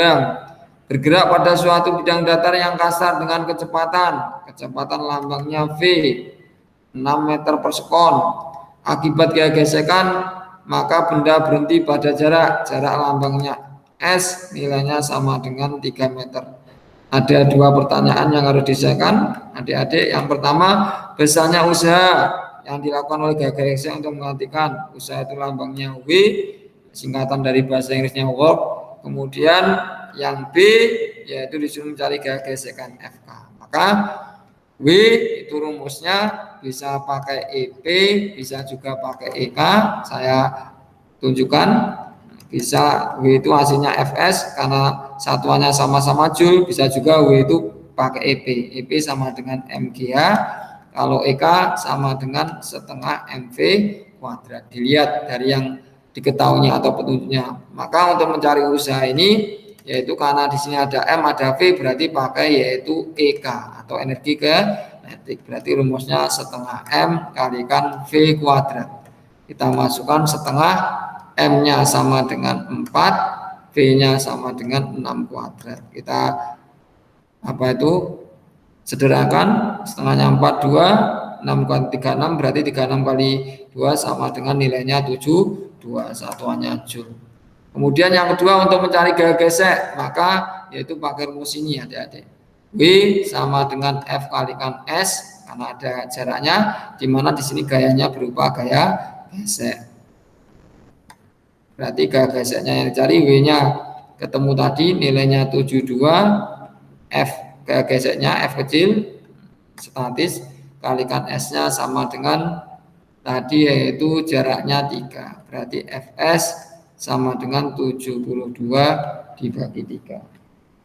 Speaker 3: bergerak pada suatu bidang datar yang kasar dengan kecepatan lambangnya V 6 meter per sekon. Akibat gesekan, maka benda berhenti pada jarak lambangnya S, nilainya sama dengan 3 meter. Ada 2 pertanyaan yang harus diselesaikan adik-adik. Yang pertama, besarnya usaha yang dilakukan oleh geser untuk menggantikan. Usaha itu lambangnya W, singkatan dari bahasa Inggrisnya work. Kemudian yang B yaitu disuruh mencari gesekan FK. Maka W itu rumusnya bisa pakai EP, bisa juga pakai EK. Saya tunjukkan. Bisa W itu hasilnya Fs karena satuannya sama-sama Joule, bisa juga W itu pakai EP. EP sama dengan MGH. Kalau EK sama dengan setengah MV kuadrat. Dilihat dari yang diketahuinya atau petunjuknya. Maka untuk mencari usaha ini, yaitu karena di sini ada M ada V, berarti pakai yaitu EK atau energi kinetik. Berarti rumusnya setengah M kalikan V kuadrat. Kita masukkan setengah, M-nya sama dengan 4, V-nya sama dengan 6 kuadrat. Kita sederhanakan, setengahnya 4, 2, 6 kali 36, berarti 36 kali 2 sama dengan nilainya 7, 2, satuannya Joule. Kemudian yang kedua, untuk mencari gaya gesek, maka yaitu pakai rumus ini adik-adik. W sama dengan F kalikan S, karena ada jaraknya, di mana di sini gayanya berupa gaya gesek. Berarti gaya geseknya yang dicari, W-nya ketemu tadi nilainya 72, F gaya geseknya F kecil statis kalikan S-nya sama dengan tadi yaitu jaraknya 3. Berarti Fs sama dengan 72 dibagi 3.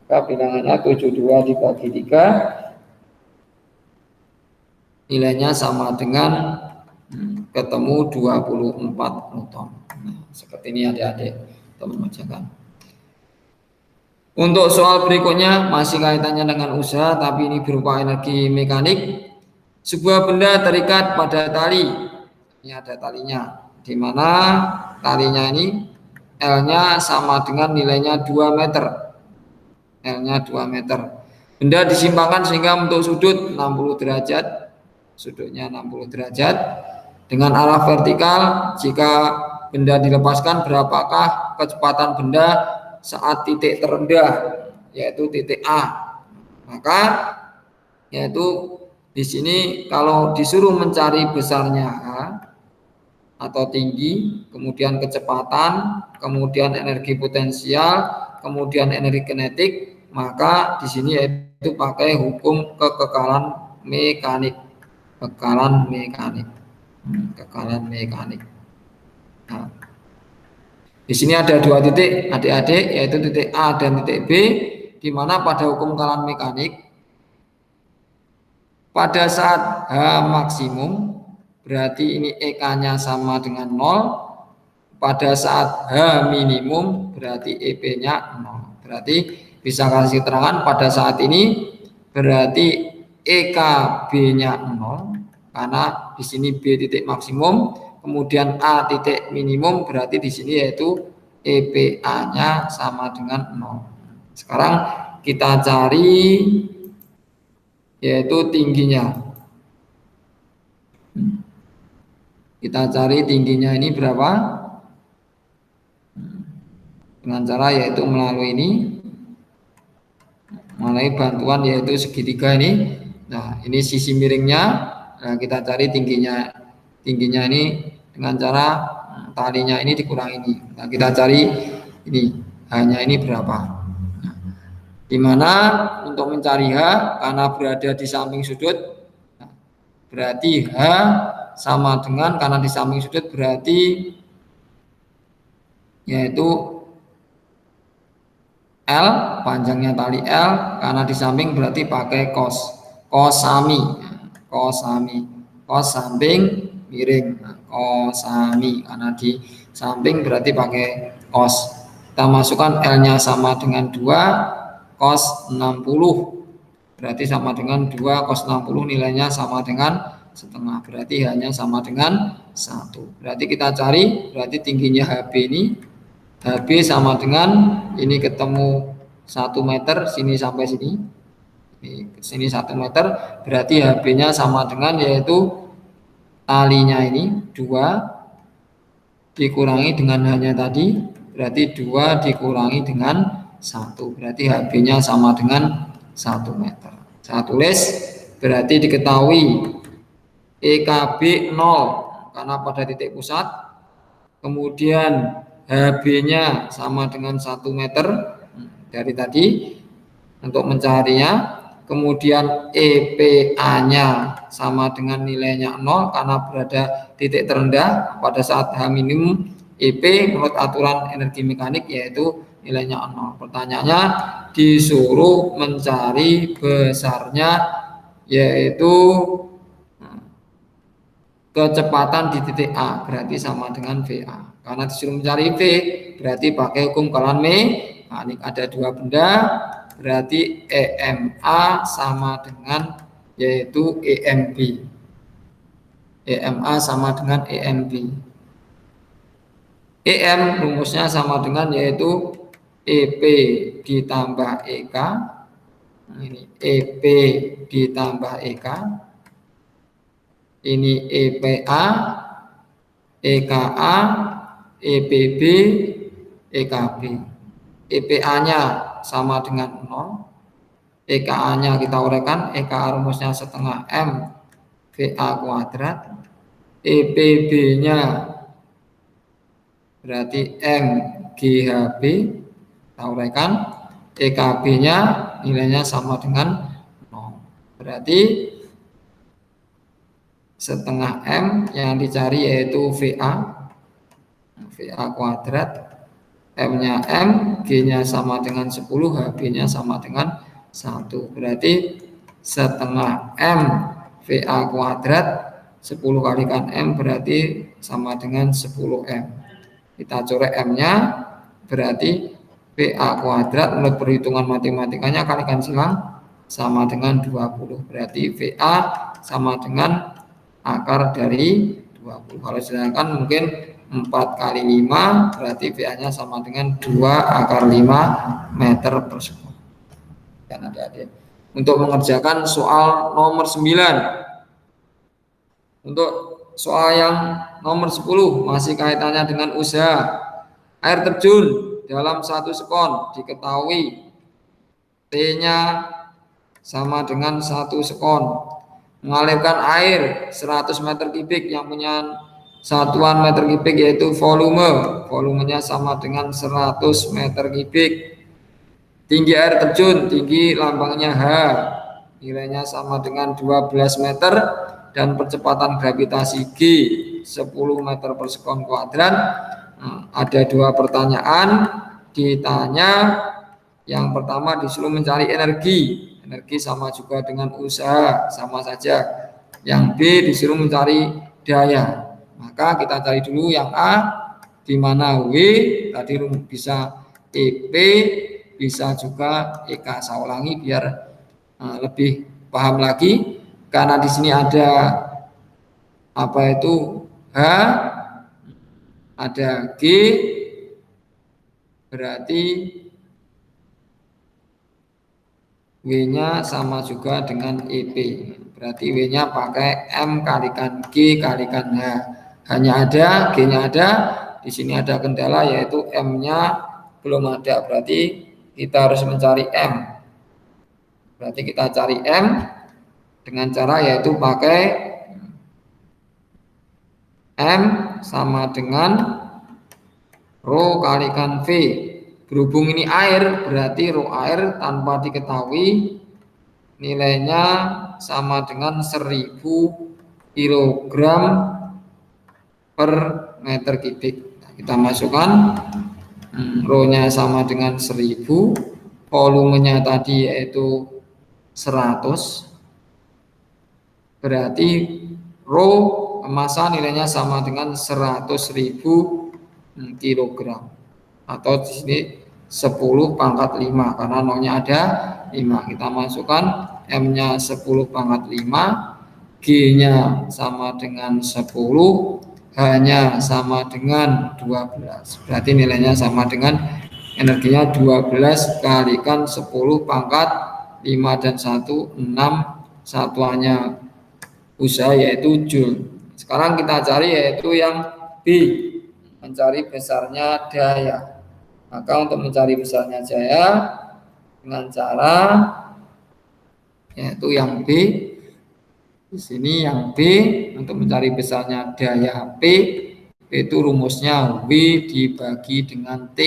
Speaker 3: Maka bilangannya 72 dibagi 3 nilainya sama dengan ketemu 24 Newton. Nah, seperti ini adik-adik, teman mengerjakan. Untuk soal berikutnya masih kaitannya dengan usaha, tapi ini berupa energi mekanik. Sebuah benda terikat pada tali. Ini ada talinya, di mana talinya ini L-nya sama dengan nilainya 2 meter. L-nya 2 meter. Benda disimpangkan sehingga membentuk sudut 60 derajat. Sudutnya 60 derajat. Dengan arah vertikal, jika benda dilepaskan, berapakah kecepatan benda saat titik terendah, yaitu titik A? Maka yaitu di sini kalau disuruh mencari besarnya A atau tinggi, kemudian kecepatan, kemudian energi potensial, kemudian energi kinetik, maka di sini yaitu pakai hukum kekekalan mekanik. Kekekalan mekanik. Nah, di sini ada 2 titik adik-adik, yaitu titik A dan titik B, di mana pada hukum kekekalan mekanik pada saat H maksimum berarti ini EK-nya sama dengan 0. Pada saat H minimum berarti EP-nya 0. Berarti bisa kasih keterangan pada saat ini berarti EKB-nya 0 karena di sini B titik maksimum, kemudian A titik minimum, berarti di sini yaitu EPA-nya sama dengan 0. Sekarang kita cari yaitu tingginya. Kita cari tingginya ini berapa? Dengan cara yaitu melalui ini, melalui bantuan yaitu segitiga ini. Nah, ini sisi miringnya. Nah, kita cari tingginya. Tingginya ini dengan cara talinya ini dikurangi ini. Nah, kita cari ini hanya ini berapa? Nah, di mana untuk mencari H karena berada di samping sudut, nah, berarti H sama dengan karena di samping sudut berarti yaitu L, panjangnya tali L, karena di samping berarti pakai cos samping miring, cosami, karena di samping berarti pakai cos. Kita masukkan L-nya sama dengan 2 cos 60, berarti sama dengan 2 cos 60, nilainya sama dengan setengah, berarti hanya sama dengan 1. Berarti kita cari, berarti tingginya HB ini, HB sama dengan ini ketemu 1 meter, sini sampai sini, sini 1 meter, berarti HB-nya sama dengan yaitu talinya ini 2 dikurangi dengan hanya tadi, berarti 2 dikurangi dengan 1, berarti HB-nya sama dengan 1 meter. Saya tulis, berarti diketahui EKB 0 karena pada titik pusat, kemudian HB-nya sama dengan 1 meter dari tadi untuk mencarinya, kemudian EPA-nya sama dengan nilainya 0 karena berada titik terendah pada saat H minimum. EP menurut aturan energi mekanik yaitu nilainya 0. Pertanyaannya disuruh mencari besarnya yaitu kecepatan di titik A, berarti sama dengan VA. Karena disuruh mencari V, berarti pakai hukum kekekalan mekanik. Ada 2 benda, berarti EMA sama dengan yaitu EMB. EMA sama dengan EMB. EM rumusnya sama dengan yaitu EP ditambah EK. Ini EP ditambah EK. Ini EPA, EKA, EPB, EKB. EPA-nya sama dengan 0. EKA-nya kita uraikan, EKA rumusnya setengah M VA kuadrat. EPB-nya berarti M GHB, kita uraikan. EKB-nya nilainya sama dengan 0. Berarti setengah M yang dicari yaitu VA kuadrat M-nya M, G-nya sama dengan 10, HB-nya sama dengan 1. Berarti setengah M VA kuadrat 10 kalikan M berarti sama dengan 10M. Kita coret M-nya, berarti VA kuadrat menurut perhitungan matematikanya kalikan silang sama dengan 20. Berarti VA sama dengan akar dari 20. Kalau sedangkan mungkin 4 kali 5 berarti VA-nya sama dengan 2 akar 5 meter per sekon. Dan adik-adik, untuk mengerjakan soal nomor 9. Untuk soal yang nomor 10 masih kaitannya dengan usaha. Air terjun dalam 1 sekon diketahui T-nya sama dengan 1 sekon. Mengalirkan air 100 meter kubik yang punya satuan meter kubik yaitu volume. Volumenya sama dengan 100 meter kubik. Tinggi air terjun, tinggi lambangnya H. Nilainya sama dengan 12 meter dan percepatan gravitasi G 10 meter per sekon kuadrat. Ada 2 pertanyaan ditanya. Yang pertama disuruh mencari energi. Energi sama juga dengan usaha, sama saja. Yang B disuruh mencari daya. Maka kita cari dulu yang A, di mana W tadi bisa EP, bisa juga EK. Saya ulangi biar lebih paham lagi. Karena di sini ada apa itu H, ada G, berarti W-nya sama juga dengan EP. Berarti W-nya pakai M kalikan G kalikan H. Hanya ada, G-nya ada. Di sini ada kendala yaitu M-nya belum ada. Berarti kita harus mencari M. Berarti kita cari M dengan cara yaitu pakai M sama dengan Rho kalikan V. Berhubung ini air, berarti rho air tanpa diketahui nilainya sama dengan 1000 kg per meter kubik. Nah, kita masukkan rho-nya sama dengan 1000, volumenya tadi yaitu 100. Berarti rho massa nilainya sama dengan 100.000 kg. Atau di sini 10 pangkat 5 karena nolnya ada 5. Kita masukkan M-nya 10 pangkat 5, G-nya sama dengan 10, H-nya sama dengan 12. Berarti nilainya sama dengan energinya 12 kalikan 10 pangkat 5 dan 1, 6, satuannya usaha yaitu joule. Sekarang kita cari yaitu yang B, mencari besarnya daya. Maka untuk mencari besarnya daya dengan cara yaitu yang B. Di sini yang B untuk mencari besarnya daya P itu rumusnya W dibagi dengan T.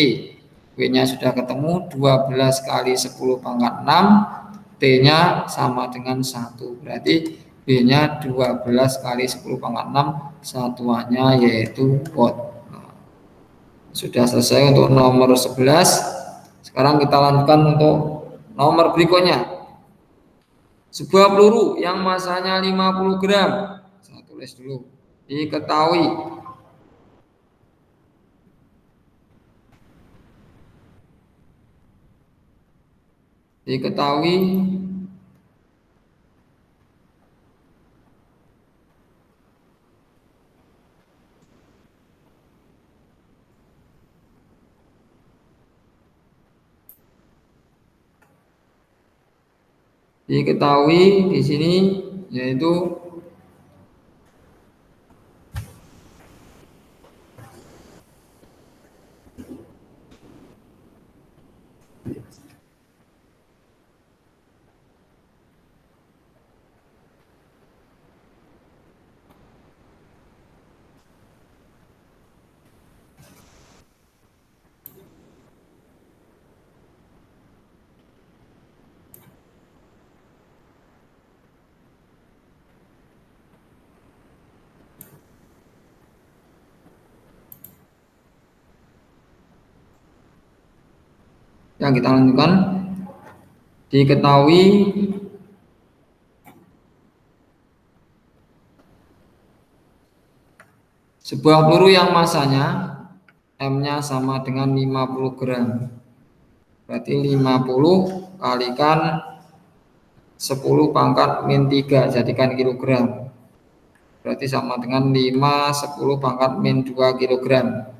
Speaker 3: W-nya sudah ketemu 12 kali 10 pangkat 6, T-nya sama dengan 1. Berarti B-nya 12 kali 10 pangkat 6, satuannya yaitu watt. Sudah selesai untuk nomor 11. Sekarang kita lanjutkan untuk nomor berikutnya. Sebuah peluru yang masanya 50 gram. Saya tulis dulu. Diketahui di sini yaitu Yang kita lanjutkan, diketahui sebuah peluru yang masanya M-nya sama dengan 50 gram. Berarti 50 kalikan 10 pangkat min 3 jadikan kilogram. Berarti sama dengan 5 10 pangkat min 2 kilogram.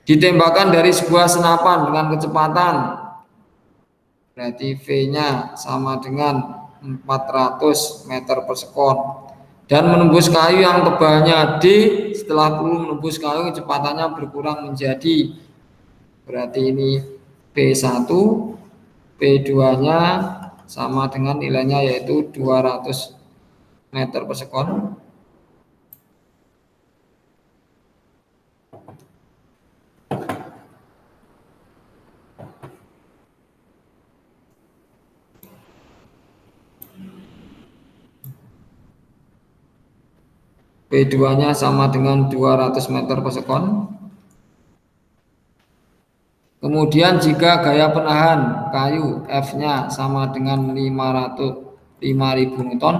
Speaker 3: Ditembakkan dari sebuah senapan dengan kecepatan, berarti V-nya sama dengan 400 meter per sekon, dan menembus kayu yang tebalnya D. Setelah peluru menembus kayu, kecepatannya berkurang menjadi, berarti ini P1, P2-nya sama dengan nilainya yaitu 200 meter per sekon. P2-nya sama dengan 200 meter per sekon. Kemudian jika gaya penahan kayu F-nya sama dengan 5.000 Newton,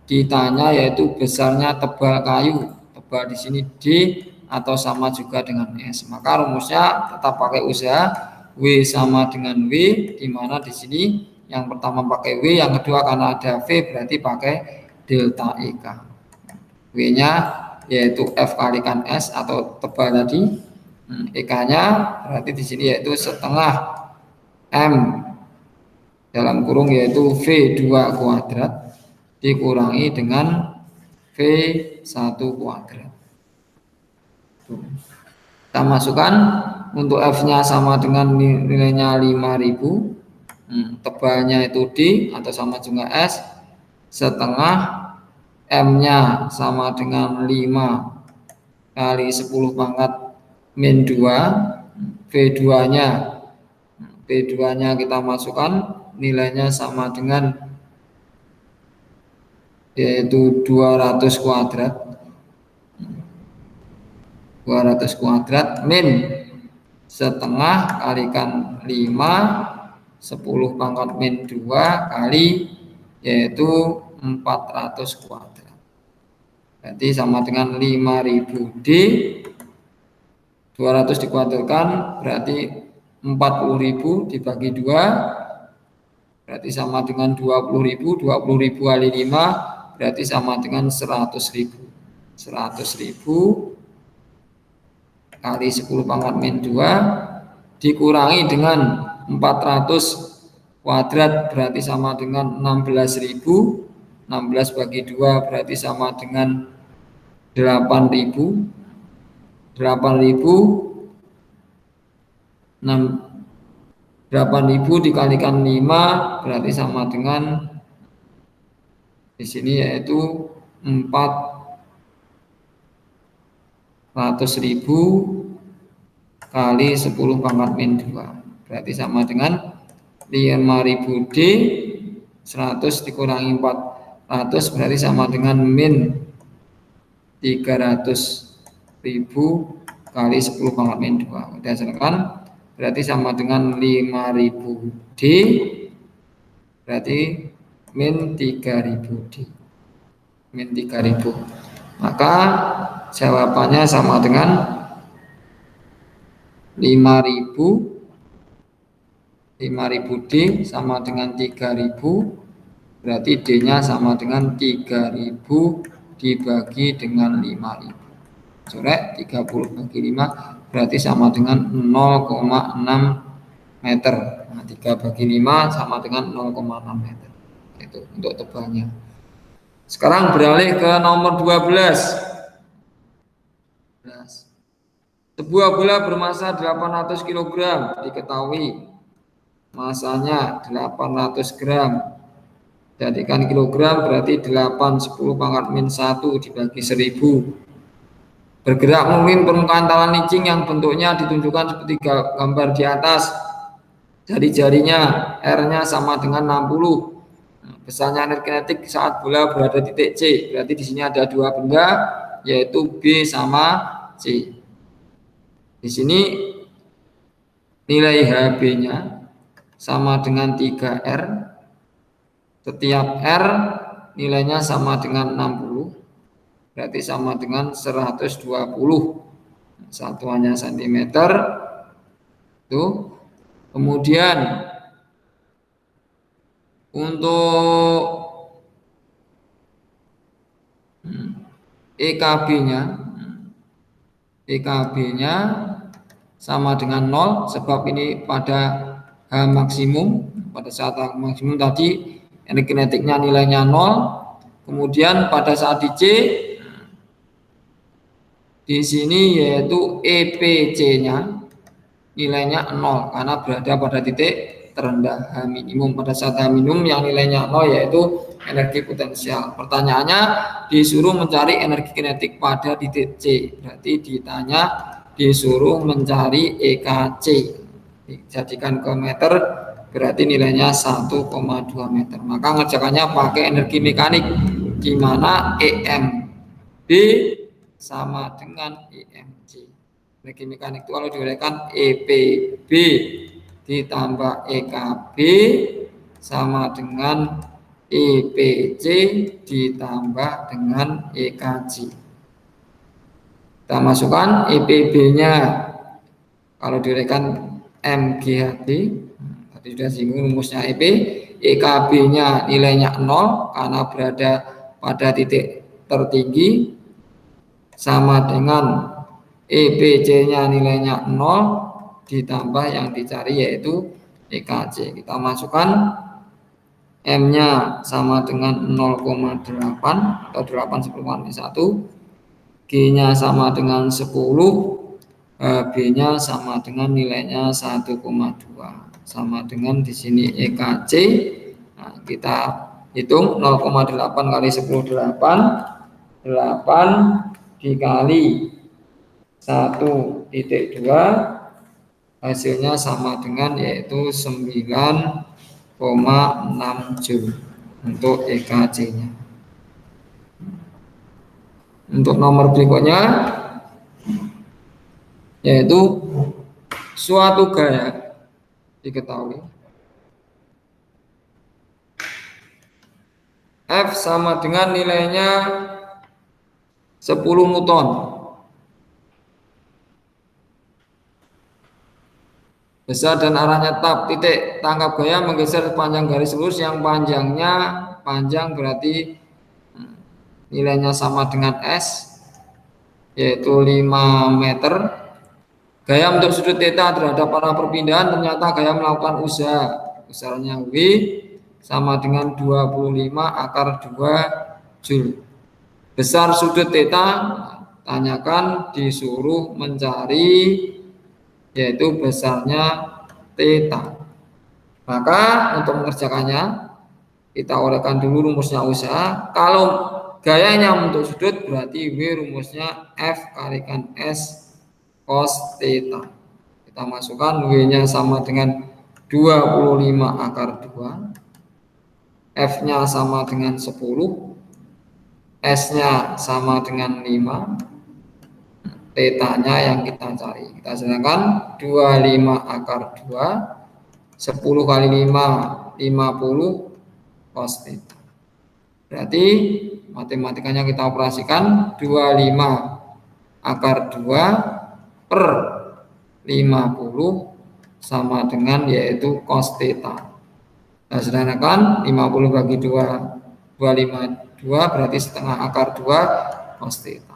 Speaker 3: ditanya yaitu besarnya tebal kayu, tebal di sini D atau sama juga dengan S. Maka rumusnya tetap pakai usaha W sama dengan W, di mana di sini yang pertama pakai W, yang kedua karena ada V berarti pakai delta EK. W-nya yaitu F kalikan S atau tebal tadi, EK-nya berarti di sini yaitu setengah M dalam kurung yaitu V2 kuadrat dikurangi dengan V1 kuadrat. Kita masukkan untuk F-nya sama dengan nilainya 5.000, tebalnya itu D atau sama juga S, setengah M-nya sama dengan 5 kali 10 pangkat min 2, V2-nya kita masukkan, nilainya sama dengan yaitu 200 kuadrat. 200 kuadrat min setengah kalikan 5 10 pangkat min 2 kali yaitu 400 kuadrat. Berarti sama dengan 5.000 D, 200 dikuadratkan berarti 40.000 dibagi 2 berarti sama dengan 20.000. 20.000 kali 5 berarti sama dengan 100.000. 100.000 kali 10 pangkat min 2 dikurangi dengan 400 kuadrat berarti sama dengan 16.000. 16 bagi 2 berarti sama dengan 8.000. 8.000 dikalikan 5 berarti sama dengan di sini yaitu 400.000 kali 10 pangkat min 2 berarti sama dengan 5.000 D, 100 dikurangi 400 berarti sama dengan min 300.000 kali 10 pangkat min 2. Kita hasilkan berarti sama dengan 5.000 D berarti min 3.000 D, min 3.000. Maka jawabannya sama dengan 5.000 D sama dengan 3.000 berarti D-nya sama dengan 3.000 dibagi dengan 5.000. Coret 30 bagi 5 berarti sama dengan 0,6 meter. Nah, 3 bagi 5 sama dengan 0,6 meter. Itu untuk tebalnya. Sekarang beralih ke nomor 12. Sebuah bola bermasa 800 kg diketahui masanya 800 gram. Jadikan kilogram berarti 8 10 pangkat min 1 dibagi 1000. Bergerak memimpin permukaan talan licin yang bentuknya ditunjukkan seperti gambar di atas. Jari-jarinya R-nya sama dengan 60. Besarnya energi kinetik saat bola berada di titik C. Berarti di sini ada dua benda yaitu B sama C. Di sini nilai HB-nya sama dengan 3R. Setiap R nilainya sama dengan 60. Berarti sama dengan 120. Satuannya cm. Tuh. Kemudian untuk EKB-nya sama dengan 0 sebab ini pada H maksimum. Pada saat H maksimum tadi energi kinetiknya nilainya 0. Kemudian pada saat di C di sini yaitu EPC-nya nilainya 0 karena berada pada titik terendah H minimum. Pada saat H minimum yang nilainya 0 yaitu energi potensial. Pertanyaannya disuruh mencari energi kinetik pada titik C. Berarti ditanya disuruh mencari EKC. Dijadikan ke meter berarti nilainya 1,2 meter. Maka ngerjakannya pakai energi mekanik, di mana EMB sama dengan EMC. Energi mekanik itu kalau diuraikan EPB ditambah EKB sama dengan EPC ditambah dengan EKC. Kita masukkan EPB-nya kalau diuraikan MGHT, tadi sudah singgung rumusnya EP. EKB-nya nilainya 0 karena berada pada titik tertinggi, sama dengan EPC-nya nilainya 0 ditambah yang dicari yaitu EKC. Kita masukkan M-nya sama dengan 0,8 atau 8/1. G-nya sama dengan 10. B-nya sama dengan nilainya 1,2. Sama dengan di sini EKC. Nah, kita hitung 0,8 kali 10 8. 8 dikali 1,2 hasilnya sama dengan yaitu 9,6 Joule untuk EKC-nya. Untuk nomor berikutnya yaitu suatu gaya diketahui F sama dengan nilainya 10 Newton. Besar dan arahnya tetap. Titik tangkap gaya menggeser sepanjang garis lurus yang panjangnya panjang berarti nilainya sama dengan S yaitu 5 meter. Gaya untuk sudut theta terhadap arah perpindahan ternyata gaya melakukan usaha. Usahanya W sama dengan 25 akar 2 Joule. Besar sudut theta tanyakan disuruh mencari yaitu besarnya theta. Maka untuk mengerjakannya kita uraikan dulu rumusnya usaha. Kalau gayanya untuk sudut berarti W rumusnya F kalikan S cos theta. Kita masukkan W-nya sama dengan 25 akar 2. F-nya sama dengan 10. S-nya sama dengan 5. Theta-nya yang kita cari. Kita sedangkan 25 akar 2. 10 kali 5, 50 cos theta. Berarti matematikanya kita operasikan 25 akar 2 per 50 sama dengan yaitu cos theta. Nah, sedangkan 50 bagi 2, 252 berarti setengah akar 2 cos theta.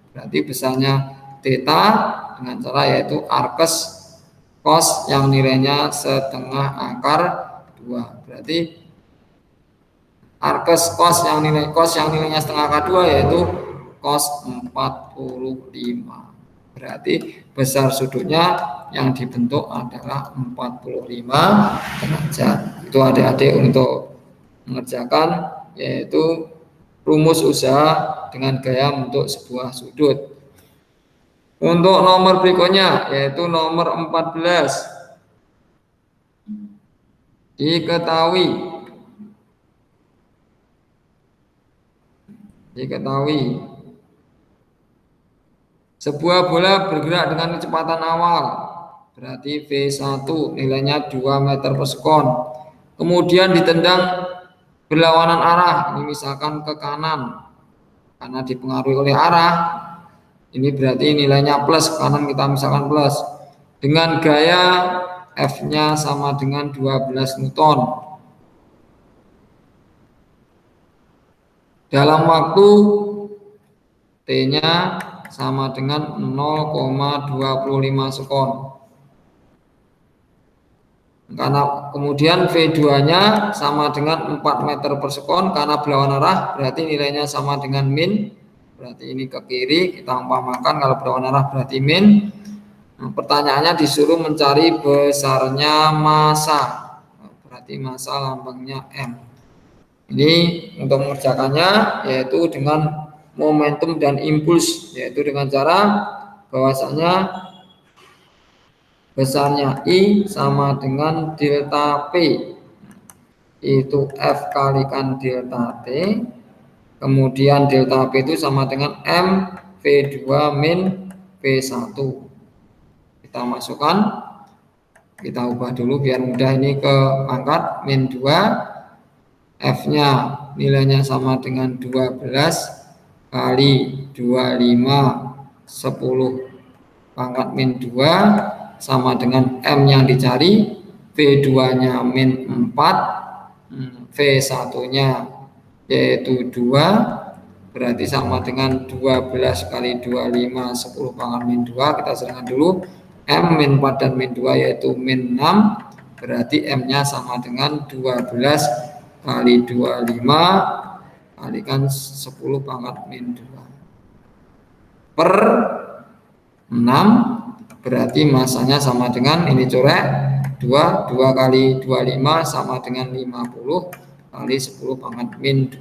Speaker 3: Berarti besarnya theta dengan cara yaitu arkes cos yang nilainya setengah akar 2. Berarti arkes cos yang nilainya setengah akar 2 yaitu cos 45. Berarti besar sudutnya yang dibentuk adalah 45 derajat. Itu adik-adik untuk mengerjakan yaitu rumus usaha dengan gaya bentuk sebuah sudut. Untuk nomor berikutnya yaitu nomor 14. Diketahui sebuah bola bergerak dengan kecepatan awal berarti V1 nilainya 2 meter per sekon. Kemudian ditendang berlawanan arah, ini misalkan ke kanan, karena dipengaruhi oleh arah, ini berarti nilainya plus, kanan kita misalkan plus, dengan gaya F-nya sama dengan 12 Newton. Dalam waktu T-nya sama dengan 0,25 sekon. Karena kemudian V2-nya sama dengan 4 meter per sekon, karena berlawanan arah berarti nilainya sama dengan min. Berarti ini ke kiri, kita umpamakan kalau berlawanan arah berarti min. Nah, pertanyaannya disuruh mencari besarnya massa. Berarti massa lambangnya M. Ini untuk mengerjakannya yaitu dengan momentum dan impuls, yaitu dengan cara bahwasanya besarnya I sama dengan delta P, itu F kalikan delta T, kemudian delta P itu sama dengan M V2 min V1. Kita masukkan, kita ubah dulu biar mudah, ini ke pangkat min 2, F-nya nilainya sama dengan 12 kali 25 10 pangkat min 2 sama dengan M yang dicari, V2-nya min 4, V1-nya yaitu 2, berarti sama dengan 12 kali 25 10 pangkat min 2. Kita serahkan dulu, M min 4 dan min 2 yaitu min 6, berarti M-nya sama dengan 12 kali 25 kalikan 10 pangkat min 2 per 6, berarti masanya sama dengan, ini coret 2 kali 25 sama dengan 50 kali 10 pangkat min 2,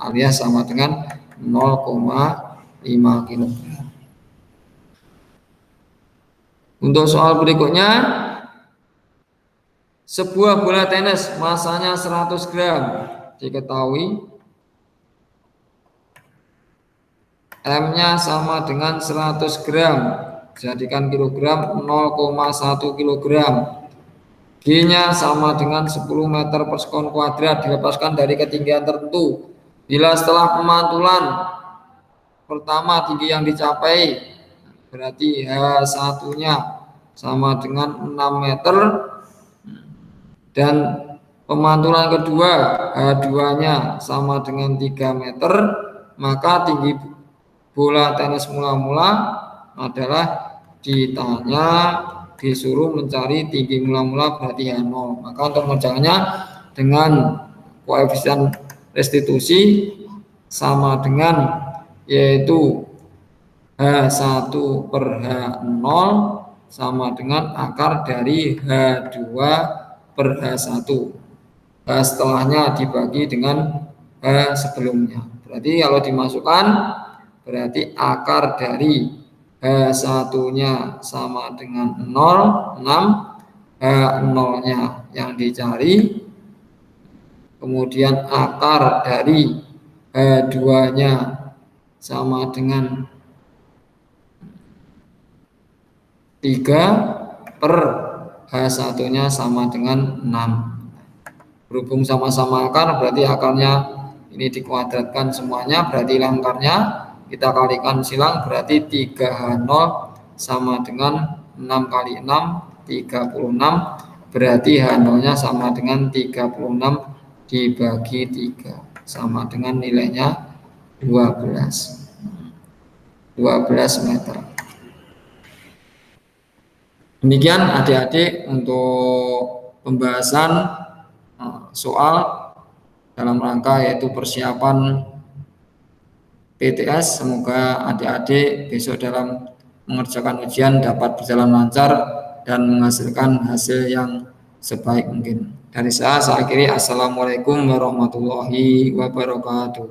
Speaker 3: alias sama dengan 0,5 kg. Untuk soal berikutnya, sebuah bola tenis masanya 100 gram, diketahui M-nya sama dengan 100 gram, jadikan kilogram 0,1 kilogram. G-nya sama dengan 10 meter per sekon kuadrat, dilepaskan dari ketinggian tertentu. Bila setelah pemantulan pertama tinggi yang dicapai, berarti H1-nya sama dengan 6 meter, dan pemantulan kedua H2-nya sama dengan 3 meter, maka tinggi bola tenis mula-mula adalah ditanya, disuruh mencari tinggi mula-mula berarti H0. Maka untuk mengerjakannya dengan koefisien restitusi sama dengan, yaitu H1 per H0 sama dengan akar dari H2 per H1. H setelahnya dibagi dengan H sebelumnya. Berarti kalau dimasukkan, berarti akar dari H1-nya sama dengan 0, 6, H0-nya yang dicari, kemudian akar dari H2-nya sama dengan 3 per H1-nya sama dengan 6. Berhubung sama-sama akar, berarti akarnya ini dikuadratkan semuanya, berarti akarnya kita kalikan silang, berarti 3H0 sama dengan 6 kali 6, 36, berarti H0-nya sama dengan 36 dibagi 3, sama dengan nilainya 12 meter. Demikian adik-adik untuk pembahasan soal dalam rangka yaitu persiapan PTS. Semoga adik-adik besok dalam mengerjakan ujian dapat berjalan lancar dan menghasilkan hasil yang sebaik mungkin. Dari saya akhiri, assalamualaikum warahmatullahi wabarakatuh.